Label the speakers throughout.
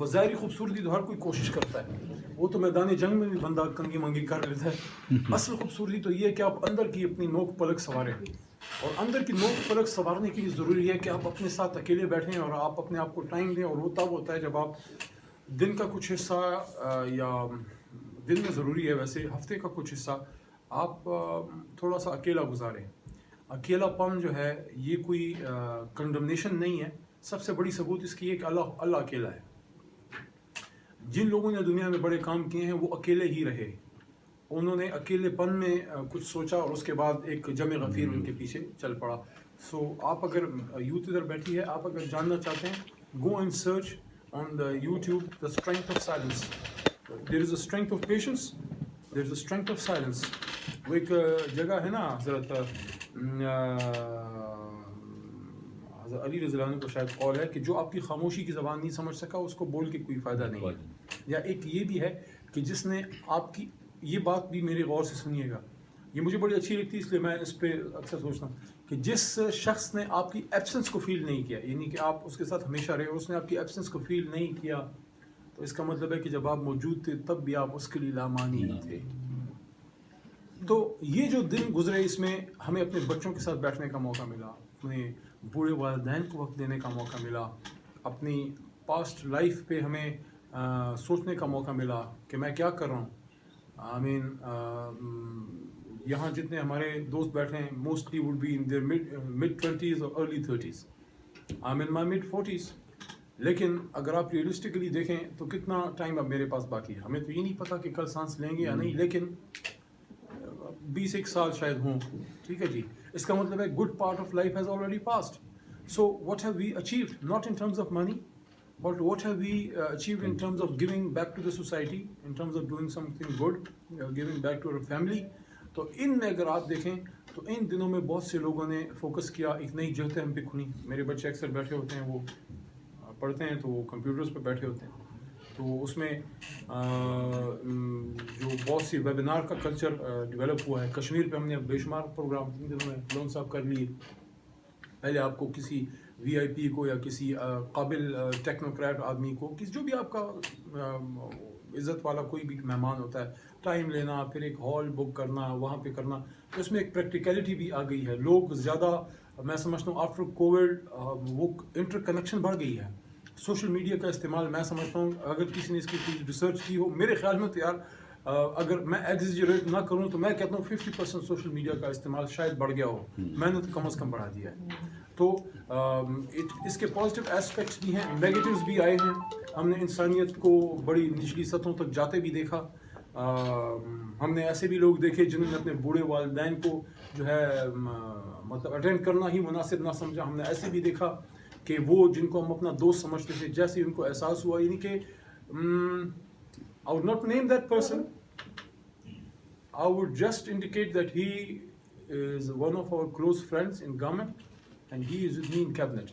Speaker 1: ظاہری خوبصورتی تو ہر کوئی کوشش کرتا ہے، وہ تو میدان جنگ میں بھی بندہ کنگھی منگی کر لیتا ہے. اصل خوبصورتی تو یہ ہے کہ آپ اندر کی اپنی نوک پلک سنواریں، اور اندر کی نوک پلک سنوارنے کے لیے ضروری ہے کہ آپ اپنے ساتھ اکیلے بیٹھیں اور آپ اپنے آپ کو ٹائم دیں. اور وہ تب ہوتا ہے جب آپ دن کا کچھ حصہ یا دن میں ضروری ہے ویسے ہفتے کا کچھ حصہ آپ تھوڑا سا اکیلا گزاریں. اکیلا پن جو ہے یہ کوئی کنڈمنیشن نہیں ہے. سب سے بڑی ثبوت اس کی ہے کہ اللہ اکیلا ہے. جن لوگوں نے دنیا میں بڑے کام کیے ہیں وہ اکیلے ہی رہے. انہوں نے اکیلے پن میں کچھ سوچا اور اس کے بعد ایک جمع غفیر ان کے پیچھے چل پڑا. سو آپ اگر یوتھ ادھر بیٹھی ہے، آپ اگر جاننا چاہتے ہیں، go and search on the YouTube the strength of silence. There is a strength of patience, there is a strength of silence. وہ ایک جگہ ہے نا حضرت علی رضی اللہ عنہ کو شاید قول ہے کہ جو آپ کی خاموشی کی زبان نہیں سمجھ سکا اس کو بول کے کوئی فائدہ نہیں ہے. یا ایک یہ بھی ہے کہ جس نے آپ کی، یہ بات بھی میرے غور سے سنیے گا، یہ مجھے بڑی اچھی لگتی ہے اس لیے میں اس پہ اکثر سوچتا ہوں کہ جس شخص نے آپ کی ایبسنس کو فیل نہیں کیا، یعنی کہ آپ اس کے ساتھ ہمیشہ رہے اور اس نے آپ کی ایبسنس کو فیل نہیں کیا، تو اس کا مطلب ہے کہ جب آپ موجود تھے تب بھی آپ اس کے لیے لامانی ہی تھے. تو یہ جو دن گزرے اس میں ہمیں اپنے بچوں کے ساتھ بیٹھنے کا موقع ملا، اپنے بوڑھے والدین کو وقت دینے کا موقع ملا، اپنی پاسٹ لائف پہ ہمیں سوچنے کا موقع ملا کہ میں کیا کر رہا ہوں. یہاں جتنے ہمارے دوست بیٹھے ہیں mostly would be in there mid 20s اور early 30s. I'm in my mid 40s. لیکن اگر آپ ریئلسٹکلی دیکھیں تو کتنا ٹائم اب میرے پاس باقی ہے. ہمیں تو یہ نہیں پتا کہ کل سانس لیں گے یا نہیں، لیکن 21 سال شاید ہوں. ٹھیک ہے جی، اس کا مطلب ہے good part of life has already passed. So what have we achieved, not in terms of money but what have we achieved in terms of giving back to the society, in terms of doing something good, giving back to our family. تو ان میں اگر آپ دیکھیں تو ان دنوں میں بہت سے لوگوں نے فوکس کیا، ایک نئی جہتیں ہم پہ کھلی. میرے بچے اکثر بیٹھے ہوتے ہیں، وہ پڑھتے ہیں تو وہ کمپیوٹرز پہ بیٹھے ہوتے ہیں، تو اس میں جو بہت سی ویبینار کا کلچر ڈیولپ ہوا ہے. کشمیر پہ ہم نے بے شمار پروگرام ان دنوں میں لون صاحب کر لیے. پہلے آپ کو کسی وی آئی پی کو یا کسی قابل ٹیکنوکریٹ آدمی کو، کسی جو بھی آپ کا عزت والا کوئی بھی مہمان ہوتا ہے، ٹائم لینا، پھر ایک ہال بک کرنا، وہاں پہ کرنا. تو اس میں ایک پریکٹیکلٹی بھی آ گئی ہے. لوگ زیادہ، میں سمجھتا ہوں آفٹر کووڈ وہ انٹر کنیکشن بڑھ گئی ہے. سوشل میڈیا کا استعمال میں سمجھتا ہوں اگر کسی نے اس کی کوئی ریسرچ کی ہو، میرے خیال میں تو یار اگر میں ایگزیجریٹ نہ کروں تو میں کہتا ہوں 50% سوشل میڈیا کا استعمال شاید بڑھ گیا ہو. میں نے تو کم از کم بڑھا دیا ہے. تو اس کے پازیٹیو ایسپیکٹس بھی ہیں، نیگیٹیوز بھی آئے ہیں. ہم نے انسانیت کو بڑی نچلی سطحوں تک جاتے بھی دیکھا. ہم نے ایسے بھی لوگ دیکھے جنہوں نے اپنے بوڑھے والدین کو جو ہے مطلب اٹینڈ کرنا ہی مناسب نہ سمجھا. ہم نے ایسے بھی دیکھا کہ وہ جن کو ہم اپنا دوست سمجھتے تھے، جیسے ان کو احساس ہوا، یعنی کہ I would not name that person. I would just indicate that he is one of our close friends in government and he is with me in cabinet.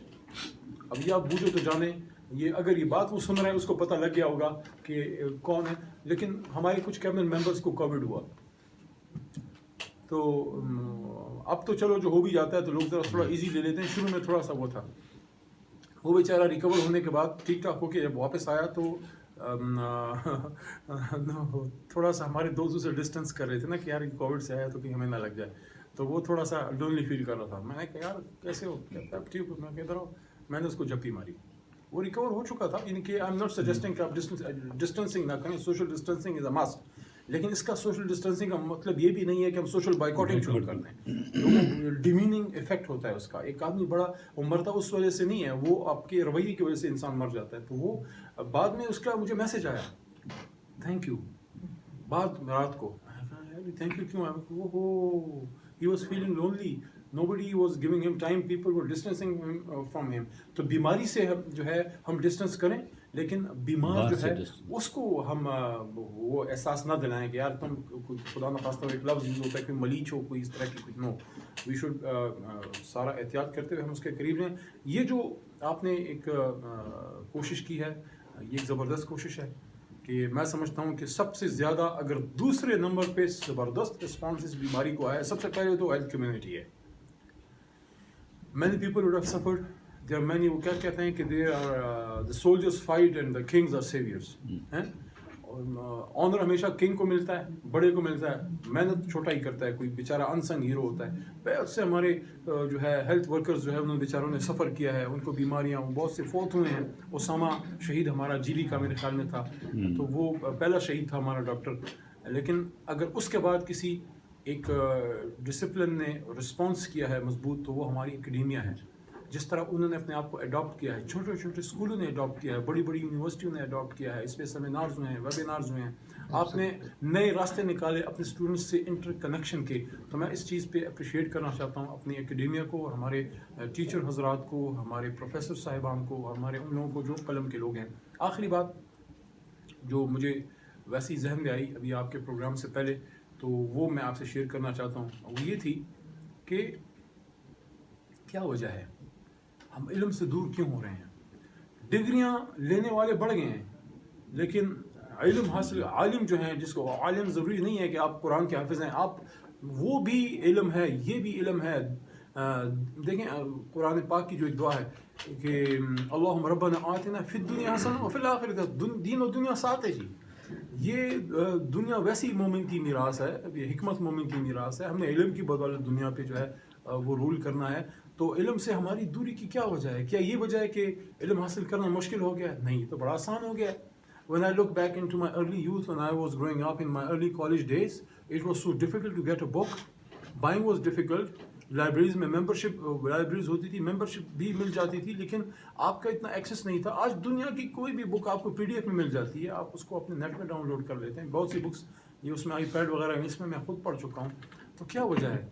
Speaker 1: اب یہ آپ بوجھو تو جانے، یہ اگر یہ بات وہ سن رہے ہیں اس کو پتہ لگ گیا ہوگا کہ کون ہے. لیکن ہمارے کچھ کیبنٹ ممبرس کو کووڈ ہوا، تو اب تو چلو جو ہو بھی جاتا ہے تو لوگ ذرا تھوڑا ایزی لے لیتے ہیں. شروع میں تھوڑا سا وہ تھا. وہ بیچارہ ریکور ہونے کے بعد ٹھیک ٹھاک ہو کے جب واپس آیا تو تھوڑا سا ہمارے دوستوں سے ڈسٹینس کر رہے تھے نا کہ یار کووڈ سے آیا تو کہیں ہمیں نہ لگ جائے. تو وہ تھوڑا سا لونلی فیل کر رہا تھا. میں نے کہا یار کیسے ہو؟ کہتا ٹھیک ہو. میں کہتا رہا، میں نے اس کو جھپی ماری. وہ ریکور ہو چکا تھا. یعنی کہ آئی ایم ناٹ سجیسٹنگ کہ آپ ڈسٹینسنگ نہ کریں. سوشل ڈسٹینسنگ از اے مسٹ. لیکن اس کا سوشل ڈسٹینسنگ کا مطلب یہ بھی نہیں ہے کہ ہم سوشل بائیکاٹنگ شروع کر دیں. ڈیمیننگ افیکٹ ہوتا ہے اس کا. ایک آدمی بڑا وہ مرتا اس وجہ سے نہیں ہے، وہ آپ کے رویے کی وجہ سے انسان مر جاتا ہے. تو وہ بعد میں اس کا مجھے میسج آیا، تھینک یو. بعد رات کو تھینک یو کیوں آیا؟ he was feeling lonely, nobody was giving him time, people were distancing from him. تو بیماری سے جو ہے ہم ڈسٹینس کریں، لیکن بیمار جو ہے اس کو ہم وہ احساس نہ دلائیں کہ یار تم خدا نخواستہ ایک لفظ یوز ہوتا ہے کہ ملیچ ہو، کوئی اس طرح کی کچھ. نو، وی شوڈ سارا احتیاط کرتے ہوئے ہم اس کے قریب رہیں. یہ جو آپ نے ایک کوشش کی ہے، یہ ایک زبردست کوشش ہے کہ میں سمجھتا ہوں کہ سب سے زیادہ اگر دوسرے نمبر پہ زبردست رسپانس اس بیماری کو آیا، سب سے پہلے تو ہیلتھ کمیونٹی ہے. Many people would have suffered there are many, وہ کیا کہتے ہیں کہ there are the soldiers fight and the kings are saviors. Owner ہمیشہ کنگ کو ملتا ہے, بڑے کو ملتا ہے, محنت چھوٹا ہی کرتا ہے, کوئی بیچارہ انسنگ ہیرو ہوتا ہے. بہت سے ہمارے جو ہے ہیلتھ ورکرز جو ہے انہوں نے بیچاروں نے سفر کیا ہے, ان کو بیماریاں, بہت سے فوت ہوئے ہیں. اسامہ شہید ہمارا جی بی کا میرے خیال میں تھا, تو وہ پہلا شہید تھا ہمارا ڈاکٹر. لیکن اگر اس کے بعد کسی ایک ڈسپلن نے رسپانس کیا ہے مضبوط, تو وہ ہماری اکیڈیمیا ہے. جس طرح انہوں نے اپنے آپ کو اڈاپٹ کیا ہے, چھوٹے چھوٹے اسکولوں نے اڈاپٹ کیا ہے, بڑی بڑی یونیورسٹیوں نے اڈاپٹ کیا ہے, اس پہ سیمینارز ہوئے ہیں, ویبینارز ہوئے ہیں, آپ نے نئے راستے نکالے اپنے اسٹوڈنٹس سے انٹر کنیکشن کے. تو میں اس چیز پہ اپریشیٹ کرنا چاہتا ہوں اپنی اکیڈیمیا کو, اور ہمارے ٹیچر حضرات کو, ہمارے پروفیسر صاحبان کو, ہمارے ان لوگوں کو جو قلم کے لوگ ہیں. آخری بات جو مجھے ویسی ذہن میں آئی ابھی آپ کے پروگرام سے پہلے, تو وہ میں آپ سے شیئر کرنا چاہتا ہوں. وہ یہ تھی کہ کیا وجہ ہے ہم علم سے دور کیوں ہو رہے ہیں. ڈگریاں لینے والے بڑھ گئے ہیں, لیکن علم حاصل, عالم جو ہیں, جس کو عالم ضروری نہیں ہے کہ آپ قرآن کے حافظ ہیں, آپ وہ بھی علم ہے, یہ بھی علم ہے. دیکھیں قرآن پاک کی جو ایک دعا ہے کہ اللہم ربنا آتنا فی الدنیا حسنہ وفی الآخرۃ, دین و دنیا ساتھ ہے جی. یہ دنیا ویسی مومن کی میراث ہے, یہ حکمت مومن کی میراث ہے. ہم نے علم کی بدولت دنیا پہ جو ہے وہ رول کرنا ہے. تو علم سے ہماری دوری کی کیا وجہ ہے؟ کیا یہ وجہ ہے کہ علم حاصل کرنا مشکل ہو گیا؟ نہیں, یہ تو بڑا آسان ہو گیا ہے. When I look back into my early youth, when I was growing up in my early college days, it was so difficult to get a book. Buying was difficult. Libraries میں ممبرشپ, لائبریریز ہوتی تھی, membership بھی مل جاتی تھی, لیکن آپ کا اتنا ایکسیس نہیں تھا. آج دنیا کی کوئی بھی بک آپ کو پی ڈی ایف میں مل جاتی ہے, آپ اس کو اپنے نیٹ میں ڈاؤن لوڈ کر لیتے ہیں. بہت سی بکس یہ اس میں آئی پیڈ وغیرہ ہیں, اس میں خود پڑھ چکا ہوں. تو کیا وجہ ہے؟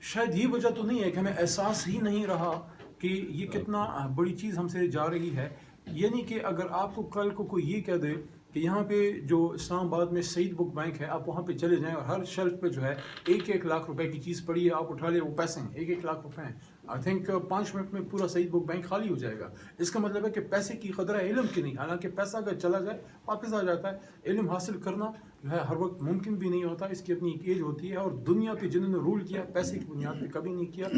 Speaker 1: شاید یہ وجہ تو نہیں ہے کہ ہمیں احساس ہی نہیں رہا کہ یہ کتنا بڑی چیز ہم سے جا رہی ہے. یعنی کہ اگر آپ کو کل کو کوئی یہ کہہ دے کہ یہاں پہ جو اسلام آباد میں سعید بک بینک ہے, آپ وہاں پہ چلے جائیں اور ہر شیلف پہ جو ہے 1-1 لاکھ روپے کی چیز پڑی ہے, آپ اٹھا لیں, وہ پیسے ہیں 1-1 لاکھ روپے ہیں. آئی تھنک 5 منٹ میں پورا سعید بک بینک خالی ہو جائے گا. اس کا مطلب ہے کہ پیسے کی قدر ہے, علم کی نہیں. حالانکہ پیسہ اگر چلا جائے واپس آ جاتا ہے. علم حاصل کرنا جو ہے ہر وقت ممکن بھی نہیں ہوتا, اس کی اپنی ایک ایج ہوتی ہے. اور دنیا پہ جنہوں نے رول کیا پیسے کی بنیاد پہ کبھی نہیں کیا.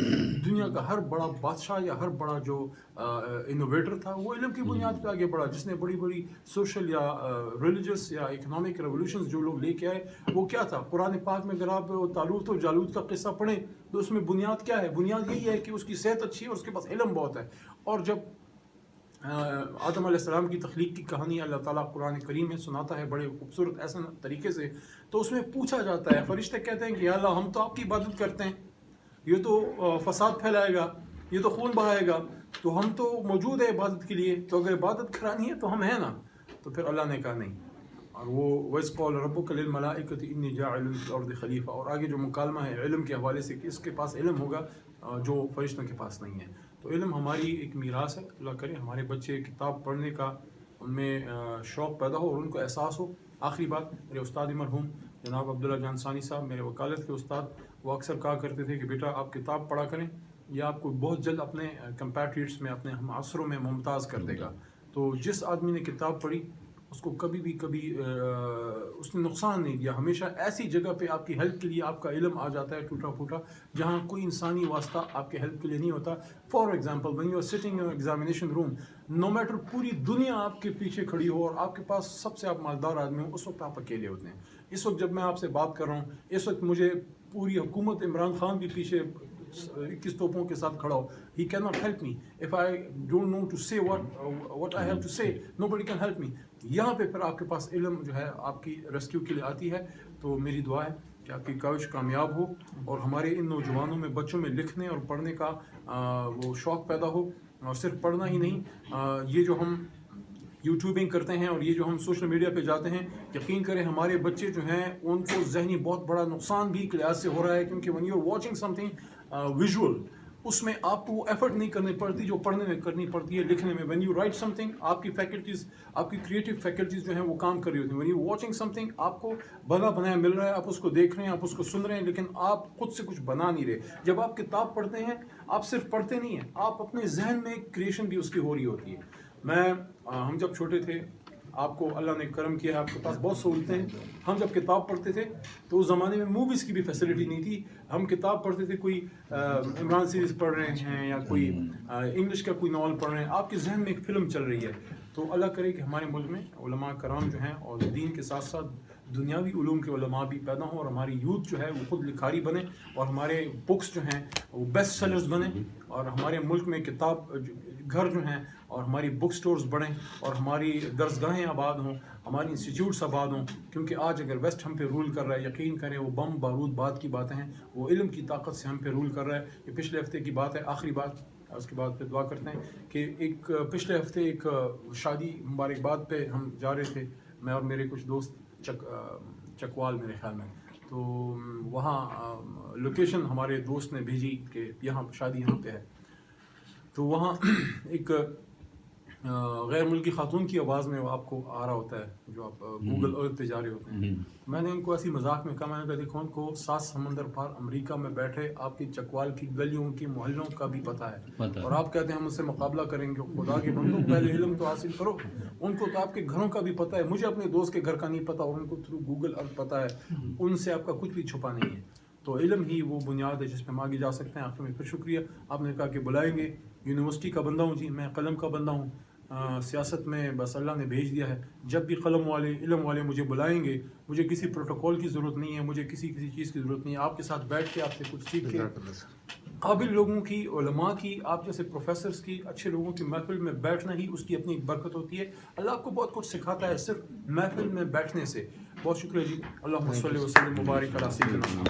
Speaker 1: دنیا کا ہر بڑا بادشاہ یا ہر بڑا جو انوویٹر تھا وہ علم کی بنیاد پہ آگے بڑھا. جس نے بڑی بڑی سوشل یا ریلیجس یا اکنامک ریولیوشنز جو لوگ لے کے آئے, وہ کیا تھا؟ قرآن پاک میں اگر آپ طالوت اور جالوت کا قصہ پڑھیں تو اس میں بنیاد کیا ہے؟ بنیاد یہی ہے کہ اس کی صحت اچھی ہے اور اس کے پاس علم بہت ہے. اور جب آدم علیہ السلام کی تخلیق کی کہانی اللہ تعالیٰ قرآن کریم میں سناتا ہے بڑے خوبصورت ایسے طریقے سے, تو اس میں پوچھا جاتا ہے, فرشتے کہتے ہیں کہ یا اللہ ہم تو آپ کی عبادت کرتے ہیں, یہ تو فساد پھیلائے گا, یہ تو خون بہائے گا, تو ہم تو موجود ہے عبادت کے لیے, تو اگر عبادت کرانی ہے تو ہم ہیں نا. تو پھر اللہ نے کہا نہیں. اور وہ وَإِذْ قَالَ رَبُّكَ لِلْمَلَائِكَةِ إِنِّي جَاعِلٌ فِي الْأَرْضِ خَلِيفَةً. اور آگے جو مکالمہ ہے علم کے حوالے سے کہ اس کے پاس علم ہوگا جو فرشتوں کے پاس نہیں ہے. تو علم ہماری ایک میراث ہے. اللہ کرے ہمارے بچے کتاب پڑھنے کا ان میں شوق پیدا ہو اور ان کو احساس ہو. آخری بات, میرے استاد مرحوم جناب عبداللہ جان ثانی صاحب, میرے وکالت کے استاد, وہ اکثر کہا کرتے تھے کہ بیٹا آپ کتاب پڑھا کریں, یہ آپ کو بہت جلد اپنے کمپیٹریٹس میں, اپنے ہم عصروں میں ممتاز کر دے گا. تو جس آدمی نے کتاب پڑھی اس کو کبھی اس نے نقصان نہیں دیا. ہمیشہ ایسی جگہ پہ آپ کی ہیلپ کے لیے آپ کا علم آ جاتا ہے ٹوٹا پھوٹا, جہاں کوئی انسانی واسطہ آپ کے ہیلپ کے لیے نہیں ہوتا. For example when you are sitting in an examination room, no matter پوری دنیا آپ کے پیچھے کھڑی ہو اور آپ کے پاس سب سے آپ مالدار آدمی ہو, اس وقت آپ اکیلے ہوتے ہیں. اس وقت جب میں آپ سے بات کر رہا ہوں, اس وقت مجھے پوری حکومت عمران خان بھی پیچھے 21 توپوں کے ساتھ کھڑا ہو. He cannot help me. If I don't know to say what I have to say, nobody can help me. یہاں پہ پھر آپ کے پاس علم جو ہے آپ کی ریسکیو کے لیے آتی ہے. تو میری دعا ہے کہ آپ کی کاوش کامیاب ہو اور ہمارے ان نوجوانوں میں, بچوں میں لکھنے اور پڑھنے کا وہ شوق پیدا ہو. اور صرف پڑھنا ہی نہیں, یہ جو ہم یوٹیوبنگ کرتے ہیں اور یہ جو ہم سوشل میڈیا پہ جاتے ہیں, یقین کریں ہمارے بچے جو ہیں ان کو ذہنی بہت بڑا نقصان بھی ایک لحاظ سے ہو رہا ہے. کیونکہ when you are watching something visual, اس میں آپ کو وہ ایفرٹ نہیں کرنی پڑتی جو پڑھنے میں کرنی پڑتی ہے, لکھنے میں. when you write something, آپ کی فیکلٹیز, آپ کی کریٹو فیکلٹیز جو ہیں وہ کام کر رہی ہوتی ہیں. when you watching something, آپ کو بنا بنایا مل رہا ہے, آپ اس کو دیکھ رہے ہیں, آپ اس کو سن رہے ہیں, لیکن آپ خود سے کچھ بنا نہیں رہے. جب آپ کتاب پڑھتے ہیں, آپ صرف پڑھتے نہیں ہیں, آپ اپنے ذہن میں ایک کریشن بھی اس کی ہو رہی ہوتی ہے. ہم جب چھوٹے تھے, آپ کو اللہ نے کرم کیا ہے, آپ کے پاس بہت سہولتیں ہیں. ہم جب کتاب پڑھتے تھے تو اس زمانے میں موویز کی بھی فیسلٹی نہیں تھی. ہم کتاب پڑھتے تھے, کوئی عمران سیریز پڑھ رہے ہیں یا کوئی انگلش کا کوئی ناول پڑھ رہے ہیں, آپ کے ذہن میں ایک فلم چل رہی ہے. تو اللہ کرے کہ ہمارے ملک میں علماء کرام جو ہیں اور دین کے ساتھ ساتھ دنیاوی علوم کے علماء بھی پیدا ہوں, اور ہماری یوتھ جو ہے وہ خود لکھاری بنے, اور ہمارے بکس جو ہیں وہ بیسٹ سیلرز بنیں, اور ہمارے ملک میں کتاب گھر جو ہیں اور ہماری بک سٹورز بڑھیں, اور ہماری درسگاہیں آباد ہوں, ہماری انسٹیٹیوٹس آباد ہوں. کیونکہ آج اگر ویسٹ ہم پہ رول کر رہا ہے, یقین کریں وہ بم بارود بعد کی باتیں ہیں, وہ علم کی طاقت سے ہم پہ رول کر رہا ہے. یہ پچھلے ہفتے کی بات ہے, آخری بات, اس کے بعد پہ دعا کرتے ہیں کہ ایک پچھلے ہفتے ایک شادی مبارکباد پہ ہم جا رہے تھے, میں اور میرے کچھ دوست چکوال میرے خیال میں. تو وہاں لوکیشن ہمارے دوست نے بھیجی کہ یہاں شادی یہاں پہ ہے. تو وہاں ایک غیر ملکی خاتون کی آواز میں آپ کو آ رہا ہوتا ہے, جو آپ گوگل ارتھ پہ جا رہے ہوتے ہیں. میں نے ان کو ایسی مذاق میں کہا, میں نے کہا دیکھو ان کو 7 سمندر پار امریکہ میں بیٹھے آپ کی چکوال کی گلیوں کی محلوں کا بھی پتہ ہے, اور آپ کہتے ہیں ہم اس سے مقابلہ کریں گے. خدا کے بندوں, پہلے علم تو حاصل کرو. ان کو تو آپ کے گھروں کا بھی پتہ ہے, مجھے اپنے دوست کے گھر کا نہیں پتہ, اور ان کو تھرو گوگل ارتھ پتہ ہے. ان سے آپ کا کچھ بھی چھپا نہیں ہے. تو علم ہی وہ بنیاد ہے جس پہ ہم آگے جا سکتے ہیں. آخر میں پھر شکریہ, آپ نے کہا کہ بلائیں گے. یونیورسٹی کا بندہ ہوں جی, میں قلم کا بندہ ہوں. سیاست میں بس اللہ نے بھیج دیا ہے. جب بھی قلم والے علم والے مجھے بلائیں گے, مجھے کسی پروٹوکول کی ضرورت نہیں ہے, مجھے کسی چیز کی ضرورت نہیں ہے. آپ کے ساتھ بیٹھ کے, آپ سے کچھ سیکھ کے, قابل لوگوں کی, علماء کی, آپ جیسے پروفیسرز کی, اچھے لوگوں کی محفل میں بیٹھنا ہی اس کی اپنی برکت ہوتی ہے. اللہ آپ کو بہت کچھ سکھاتا ہے صرف محفل میں بیٹھنے سے. بہت شکریہ جی. اللہم صلی وسلم مبارک علی سیدنا.